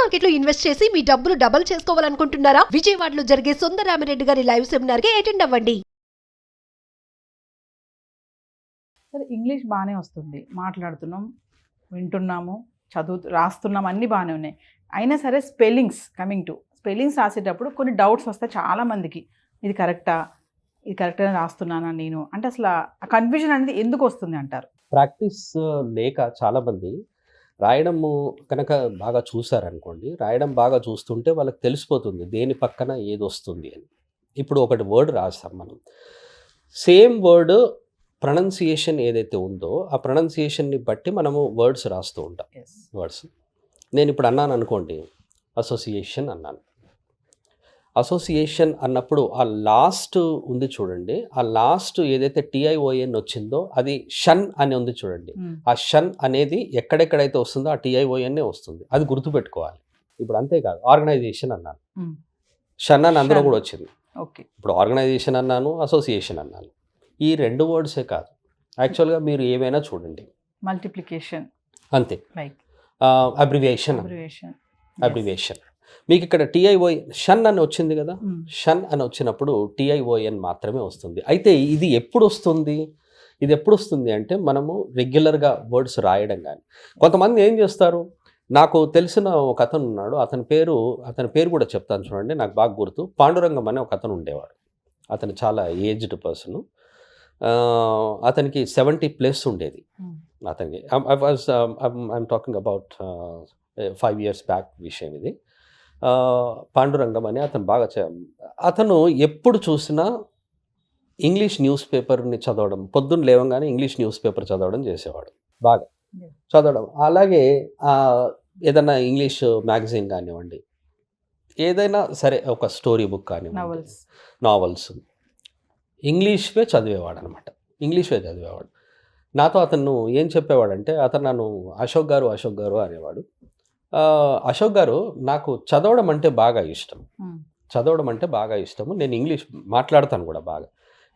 Market లో invest చేసి మీ డబ్బులు డబుల్ చేసుకోవాలనుకుంటున్నారా? విజయవాడలో జరిగే సుందరరామిరెడ్డి గారి లైవ్ సెమినార్ కి అటెండ్ అవ్వండి. సరే, ఇంగ్లీష్ బాగానే వస్తుంది, మాట్లాడుతున్నాం, వింటున్నాము, రాస్తున్నాం, అన్నీ బాగానే ఉన్నాయి. అయినా సరే స్పెల్లింగ్స్ రాసేటప్పుడు కొన్ని డౌట్స్ వస్తాయి చాలామందికి. ఇది కరెక్ట్గా రాస్తున్నానా నేను అంటే, అసలు ఆ కన్ఫ్యూజన్ అనేది ఎందుకు వస్తుంది అంటారు? ప్రాక్టీస్ లేక చాలామంది రాయడము కనుక బాగా చూసారనుకోండి, రాయడం బాగా చూస్తుంటే వాళ్ళకి తెలిసిపోతుంది దేని పక్కన ఏది వస్తుంది అని. ఇప్పుడు ఒకటి వర్డ్ రాస్తాం మనం, సేమ్ వర్డ్ ప్రొనౌన్సియేషన్ ఏదైతే ఉందో ఆ ప్రొనౌన్సియేషన్ని బట్టి మనము వర్డ్స్ రాస్తూ ఉంటాం. వర్డ్స్ నేను ఇప్పుడు అన్నాను అనుకోండి, అసోసియేషన్ అన్నాను. అసోసియేషన్ అన్నప్పుడు ఆ లాస్ట్ ఉంది చూడండి, ఆ లాస్ట్ ఏదైతే TION వచ్చిందో అది షన్ అని ఉంది చూడండి. ఆ షన్ అనేది ఎక్కడెక్కడైతే వస్తుందో ఆ TION వస్తుంది, అది గుర్తుపెట్టుకోవాలి. ఇప్పుడు అంతేకాదు, ఆర్గనైజేషన్ అన్నాను, షన్ అని అందులో కూడా వచ్చింది. ఓకే, ఇప్పుడు ఆర్గనైజేషన్ అన్నాను, అసోసియేషన్ అన్నాను. ఈ రెండు వర్డ్సే కాదు, యాక్చువల్గా మీరు ఏమైనా చూడండి, మల్టిప్లికేషన్ అంతే, అబ్రివేషన్ మీకు ఇక్కడ TION షన్ అని వచ్చింది కదా, షన్ అని వచ్చినప్పుడు TION మాత్రమే వస్తుంది. అయితే ఇది ఎప్పుడు వస్తుంది అంటే మనము రెగ్యులర్గా వర్డ్స్ రాయడం. కానీ కొంతమంది ఏం చేస్తారు, నాకు తెలిసిన ఒక అతను ఉన్నాడు, అతని పేరు కూడా చెప్తాను చూడండి, నాకు బాగా గుర్తు. పాండురంగం అనే ఒక అతను ఉండేవాడు. అతను చాలా ఏజ్డ్ పర్సన్, అతనికి 70+ ఉండేది. అతనికి I'm talking about 5 years back విషయం ఇది. పాండురంగం అని అతను ఎప్పుడు చూసినా ఇంగ్లీష్ న్యూస్ పేపర్ని చదవడం, పొద్దున్న లేవగానే ఇంగ్లీష్ న్యూస్ పేపర్ చదవడం చేసేవాడు, బాగా చదవడం. అలాగే ఏదైనా ఇంగ్లీష్ మ్యాగజైన్ కానివ్వండి, ఏదైనా సరే, ఒక స్టోరీ బుక్ కానివ్వండి, నావల్స్, ఇంగ్లీష్వే చదివేవాడు అనమాట. నాతో అతను ఏం చెప్పేవాడంటే, అతను నన్ను అశోక్ గారు అనేవాడు. అశోక్ గారు, నాకు చదవడం అంటే బాగా ఇష్టము, నేను ఇంగ్లీష్ మాట్లాడతాను కూడా బాగా,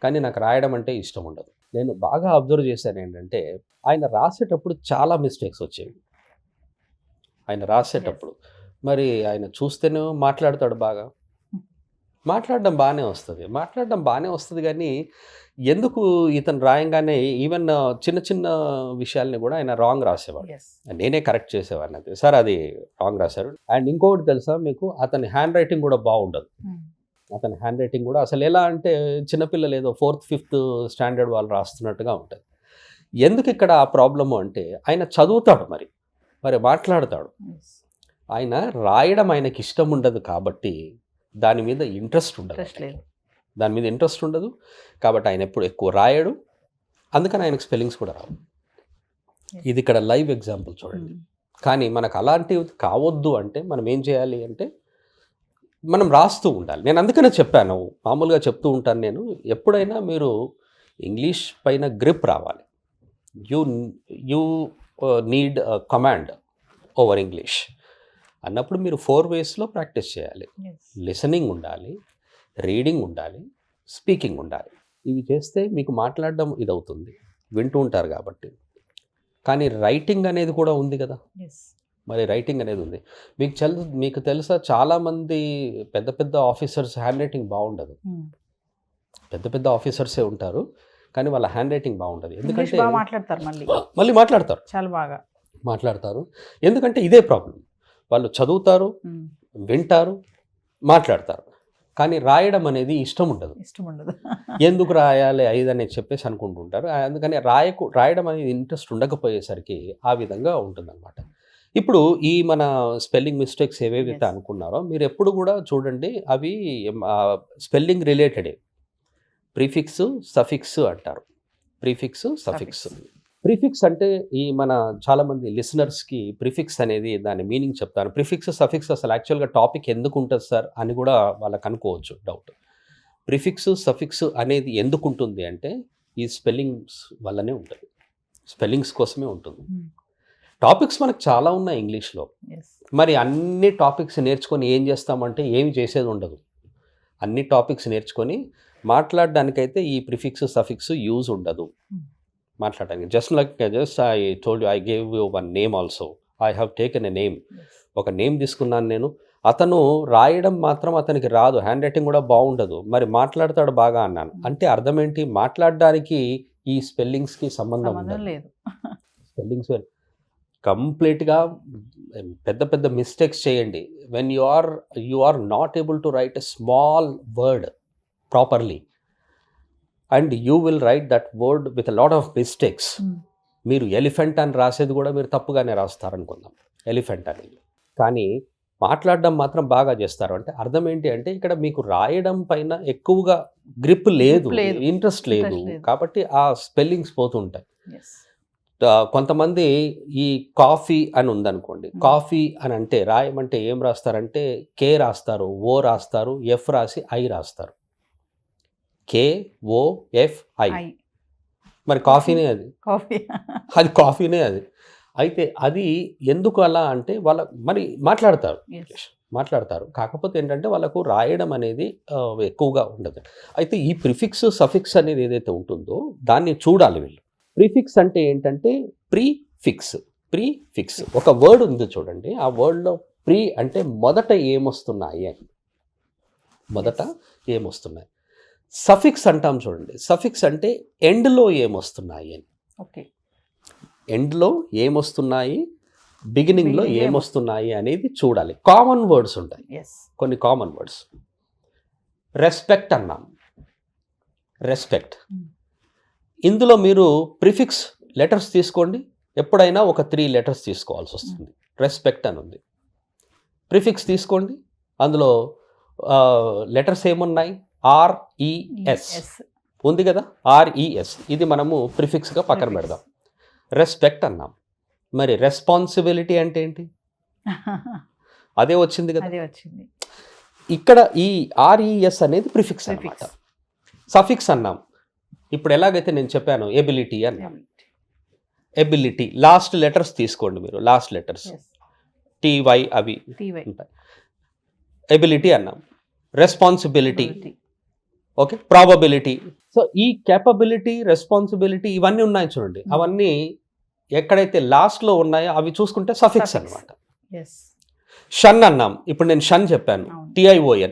కానీ నాకు రాయడం అంటే ఇష్టం ఉండదు. నేను బాగా అబ్జర్వ్ చేశాను ఏంటంటే, ఆయన రాసేటప్పుడు చాలా మిస్టేక్స్ వచ్చేవి. మరి ఆయన చూస్తేనే మాట్లాడతాడు బాగా, మాట్లాడడం బాగానే వస్తుంది కానీ ఎందుకు ఇతను రాయంగానే ఈవెన్ చిన్న చిన్న విషయాల్ని కూడా ఆయన రాంగ్ రాసేవాడు. నేనే కరెక్ట్ చేసేవాడిని, అది సార్ అది రాంగ్ రాశారు. అండ్ ఇంకొకటి తెలుసా మీకు, అతని హ్యాండ్ రైటింగ్ కూడా బాగుండదు. అతని హ్యాండ్ రైటింగ్ కూడా అసలు ఎలా అంటే, చిన్నపిల్లలు ఏదో 4th 5th స్టాండర్డ్ వాళ్ళు రాస్తున్నట్టుగా ఉంటుంది. ఎందుకు ఇక్కడ ఆ ప్రాబ్లము అంటే, ఆయన చదువుతాడు, మరి మాట్లాడతాడు, ఆయన రాయడం ఆయనకి ఇష్టం ఉండదు కాబట్టి దాని మీద ఇంట్రెస్ట్ ఉండదు కాబట్టి ఆయన ఎప్పుడు ఎక్కువ రాయడు, అందుకని ఆయనకు స్పెల్లింగ్స్ కూడా రావు. ఇది ఇక్కడ లైవ్ ఎగ్జాంపుల్ చూడండి. కానీ మనకు అలాంటివి కావద్దు అంటే మనం ఏం చేయాలి అంటే, మనం రాస్తూ ఉండాలి. నేను అందుకనే చెప్పాను, మామూలుగా చెప్తూ ఉంటాను నేను, ఎప్పుడైనా మీరు ఇంగ్లీష్ పైన గ్రిప్ రావాలి, you need command over English అన్నప్పుడు మీరు 4 waysలో ప్రాక్టీస్ చేయాలి. లిసనింగ్ ఉండాలి, రీడింగ్ ఉండాలి, స్పీకింగ్ ఉండాలి. ఇవి చేస్తే మీకు మాట్లాడడం ఇదవుతుంది, వింటూ ఉంటారు కాబట్టి. కానీ రైటింగ్ అనేది కూడా ఉంది కదా, రైటింగ్ అనేది ఉంది. మీకు తెలుసా, చాలామంది పెద్ద ఆఫీసర్స్ హ్యాండ్ రైటింగ్ బాగుండదు. పెద్ద ఆఫీసర్సే ఉంటారు కానీ వాళ్ళ హ్యాండ్ రైటింగ్ బాగుండదు. ఎందుకంటే మళ్ళీ మాట్లాడతారు, చాలా బాగా మాట్లాడతారు. ఎందుకంటే ఇదే ప్రాబ్లం, వాళ్ళు చదువుతారు, వింటారు, మాట్లాడతారు, కానీ రాయడం అనేది ఇష్టం ఉండదు. ఎందుకు రాయాలి అనేది చెప్పేసి అనుకుంటుంటారు. అందుకని రాయడం అనేది ఇంట్రెస్ట్ ఉండకపోయేసరికి ఆ విధంగా ఉంటుందన్నమాట. ఇప్పుడు ఈ మన స్పెల్లింగ్ మిస్టేక్స్ ఏవేవైతే అనుకున్నారో మీరు ఎప్పుడు కూడా చూడండి, అవి స్పెల్లింగ్ రిలేటెడే. ప్రీఫిక్స్, సఫిక్స్ అంటారు. ప్రిఫిక్స్ అంటే ఈ మన చాలామంది లిసనర్స్కి ప్రిఫిక్స్ అనేది దాని మీనింగ్ చెప్తాను. ప్రిఫిక్స్, సఫిక్స్ అసలు యాక్చువల్గా టాపిక్ ఎందుకు ఉంటుంది సార్ అని కూడా వాళ్ళకి అనుకోవచ్చు డౌట్. ప్రిఫిక్స్, సఫిక్స్ అనేది ఎందుకు ఉంటుంది అంటే ఈ స్పెల్లింగ్స్ వల్లనే ఉంటుంది, స్పెల్లింగ్స్ కోసమే ఉంటుంది. టాపిక్స్ మనకు చాలా ఉన్నాయి ఇంగ్లీష్లో. మరి అన్ని టాపిక్స్ నేర్చుకొని ఏం చేస్తామంటే ఏమి చేసేది ఉండదు. అన్ని టాపిక్స్ నేర్చుకొని మాట్లాడడానికైతే ఈ ప్రిఫిక్స్, సఫిక్స్ యూజ్ ఉండదు మాట్లాడడానికి. Just I told you, I gave you one name also, I have taken a name, ఒక నేమ్ తీసుకున్నాను నేను. అతను రాయడం మాత్రం అతనికి రాదు, హ్యాండ్ రైటింగ్ కూడా బాగుండదు, మరి మాట్లాడతాడు బాగా అన్నాను. అంటే అర్థం ఏంటి, మాట్లాడడానికి ఈ స్పెల్లింగ్స్కి సంబంధం లేదు. స్పెల్లింగ్స్ కంప్లీట్గా పెద్ద పెద్ద మిస్టేక్స్ చేయండి. When you are not able to write a small word properly and you will write that word with a lot of mistakes. మీరు ఎలిఫెంట్ అని రాసేది కూడా మీరు తప్పుగానే రాస్తారనుకుందాం, ఎలిఫెంట్ అనేది. కానీ మాట్లాడడం మాత్రం బాగా చేస్తారు. అంటే అర్థం ఏంటి అంటే ఇక్కడ మీకు రాయడం పైన ఎక్కువగా గ్రిప్ లేదు, ఇంట్రెస్ట్ లేదు, కాబట్టి ఆ స్పెల్లింగ్స్ పోతుంటాయి. కొంతమంది ఈ కాఫీ అని ఉందనుకోండి, కాఫీ అని అంటే రాయమంటే ఏం రాస్తారంటే కే రాస్తారు, ఓ రాస్తారు, ఎఫ్ రాసి ఐ రాస్తారు. KOFI. మరి కాఫీనే అది, అది కాఫీనే అది. అయితే అది ఎందుకు అలా అంటే వాళ్ళ మరి మాట్లాడతారు, కాకపోతే ఏంటంటే వాళ్ళకు రాయడం అనేది ఎక్కువగా ఉండదు. అయితే ఈ ప్రిఫిక్స్ సఫిక్స్ అనేది ఏదైతే ఉంటుందో దాన్ని చూడాలి వీళ్ళు. ప్రిఫిక్స్ అంటే ఏంటంటే ప్రీఫిక్స్. ఒక వర్డ్ ఉంది చూడండి, ఆ వర్డ్లో ప్రీ అంటే మొదట ఏమొస్తున్నాయి అని, ఏమొస్తున్నాయి. సఫిక్స్ అంటాం చూడండి, సఫిక్స్ అంటే ఎండ్లో ఏమొస్తున్నాయి అని. ఎండ్లో ఏమొస్తున్నాయి, బిగినింగ్లో ఏమొస్తున్నాయి అనేది చూడాలి. కామన్ వర్డ్స్ ఉంటాయి, కొన్ని కామన్ వర్డ్స్. రెస్పెక్ట్ అన్నాం, రెస్పెక్ట్. ఇందులో మీరు ప్రిఫిక్స్ లెటర్స్ తీసుకోండి, ఎప్పుడైనా ఒక 3 లెటర్స్ తీసుకోవాల్సి వస్తుంది. రెస్పెక్ట్ అని ఉంది. ప్రిఫిక్స్ తీసుకోండి, అందులో లెటర్స్ ఏమున్నాయి, RES ఉంది కదా, RES. ఇది మనము ప్రిఫిక్స్గా పక్కన పెడదాం. రెస్పెక్ట్ అన్నాం. మరి రెస్పాన్సిబిలిటీ అంటే ఏంటి, అదే వచ్చింది కదా. ఇక్కడ ఈ RES అనేది ప్రిఫిక్స్ అన్నమాట. సఫిక్స్ అన్నాం. ఇప్పుడు ఎలాగైతే నేను చెప్పాను ఎబిలిటీ అన్నాం, ఎబిలిటీ లాస్ట్ లెటర్స్ తీసుకోండి మీరు, లాస్ట్ లెటర్స్ TY అవి ఉంటాయి. ఎబిలిటీ అన్నాం. Responsibility, okay, probability. సో ఈ కేపబిలిటీ, రెస్పాన్సిబిలిటీ ఇవన్నీ ఉన్నాయి చూడండి, అవన్నీ ఎక్కడైతే లాస్ట్లో ఉన్నాయో అవి చూసుకుంటే సఫిక్స్ అన్నమాట. షన్ అన్నాం. ఇప్పుడు నేను షన్ చెప్పాను, TION.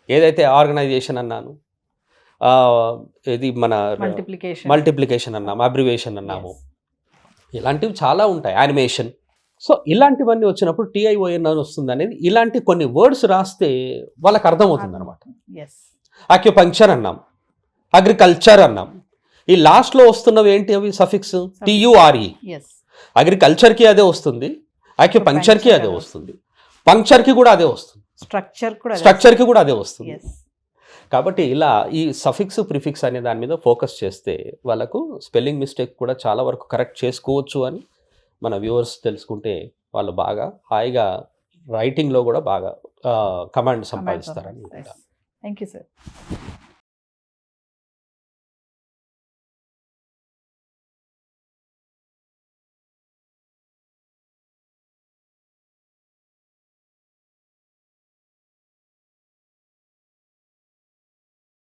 ఏదైతే ఆర్గనైజేషన్ అన్నాను, ఇది మన మల్టిప్లికేషన్ అన్నాము, అబ్రివేషన్ అన్నాము, ఇలాంటివి చాలా ఉంటాయి, యానిమేషన్. సో ఇలాంటివన్నీ వచ్చినప్పుడు TION అని వస్తుంది అనేది, ఇలాంటి కొన్ని వర్డ్స్ రాస్తే వాళ్ళకి అర్థమవుతుంది అనమాట. ఆక్యుపంక్చర్ అన్నాం, అగ్రికల్చర్ అన్నాం. ఈ లాస్ట్లో వస్తున్నవి ఏంటి, అవి సఫిక్స్ TURE. అగ్రికల్చర్కి అదే వస్తుంది, ఆక్యుపంక్చర్కి అదే వస్తుంది, పంక్చర్కి కూడా అదే వస్తుంది, స్ట్రక్చర్కి కూడా అదే వస్తుంది. కాబట్టి ఇలా ఈ సఫిక్స్ ప్రిఫిక్స్ అనే దాని మీద ఫోకస్ చేస్తే వాళ్ళకు స్పెల్లింగ్ మిస్టేక్ కూడా చాలా వరకు కరెక్ట్ చేసుకోవచ్చు అని మన వ్యూవర్స్ తెలుసుకుంటే వాళ్ళు బాగా హాయిగా రైటింగ్లో కూడా బాగా కమాండ్ సంపాదిస్తారని. Thank you sir.